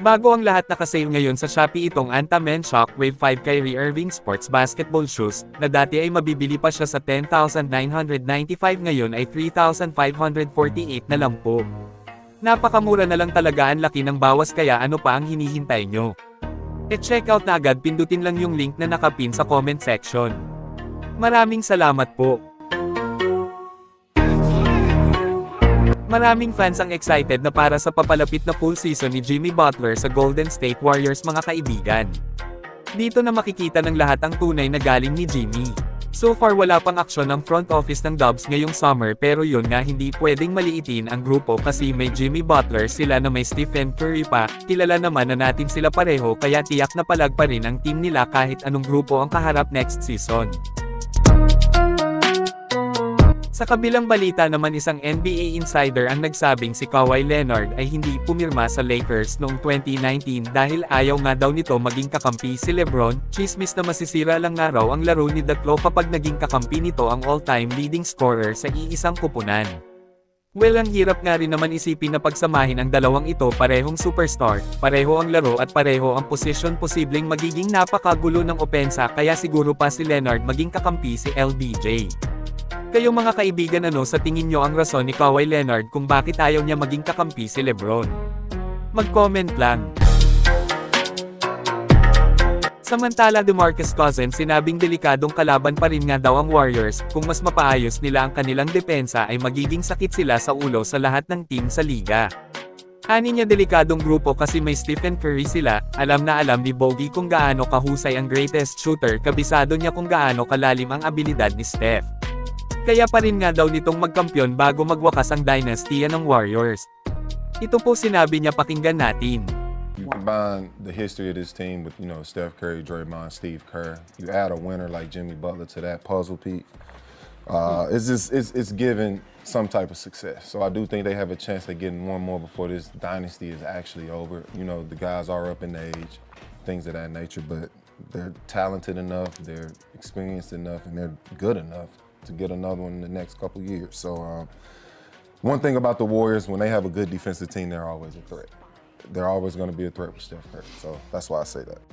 Bago ang lahat nakasale ngayon sa Shopee itong Anta Men Shockwave 5 Kyrie Irving Sports Basketball Shoes, na dati ay mabibili pa siya sa 10,995 ngayon ay 3,548 na lang po. Napakamura na lang talaga, ang laki ng bawas, kaya ano pa ang hinihintay nyo? E-check out na agad, pindutin lang yung link na nakapin sa comment section. Maraming salamat po. Maraming fans ang excited na para sa papalapit na full season ni Jimmy Butler sa Golden State Warriors, mga kaibigan. Dito na makikita ng lahat ang tunay na galing ni Jimmy. So far wala pang aksyon ang front office ng Dubs ngayong summer, pero yun nga, hindi pwedeng maliitin ang grupo kasi may Jimmy Butler sila na may Stephen Curry pa, kilala naman na natin sila pareho, kaya tiyak na palag pa rin ang team nila kahit anong grupo ang kaharap next season. Sa kabilang balita naman, isang NBA insider ang nagsabing si Kawhi Leonard ay hindi pumirma sa Lakers noong 2019 dahil ayaw nga daw nito maging kakampi si LeBron. Chismis na masisira lang nga raw ang laro ni Datlo kapag naging kakampi nito ang all-time leading scorer sa iisang kupunan. Well, ang hirap nga rin naman isipin na pagsamahin ang dalawang ito, parehong superstar, pareho ang laro at pareho ang posisyon, posibleng magiging napakagulo ng opensa, kaya siguro pa si Leonard maging kakampi si LBJ. Kayo mga kaibigan, ano sa tingin nyo ang rason ni Kawhi Leonard kung bakit ayaw niya maging kakampi si LeBron? Mag-comment lang. Samantala, DeMarcus Cousins sinabing delikadong kalaban pa rin nga daw ang Warriors, kung mas mapaayos nila ang kanilang depensa ay magiging sakit sila sa ulo sa lahat ng team sa liga. Ani niya delikadong grupo kasi may Stephen Curry sila, alam na alam ni Bogey kung gaano kahusay ang greatest shooter, kabisado niya kung gaano kalalim ang abilidad ni Steph. Kaya pa rin nga daw nitong magkampiyon bago magwakas ang dynastiya ng Warriors. Ito po sinabi niya, pakinggan natin. You combine the history of this team with, Steph Curry, Draymond, Steve Kerr. You add a winner like Jimmy Butler to that puzzle piece. It's given some type of success. So I do think they have a chance at getting one more before this dynasty is actually over. The guys are up in age, things of that nature, but they're talented enough, they're experienced enough, and they're good enough to get another one in the next couple years. So one thing about the Warriors, when they have a good defensive team, they're always a threat. They're always going to be a threat with Steph Curry. So that's why I say that.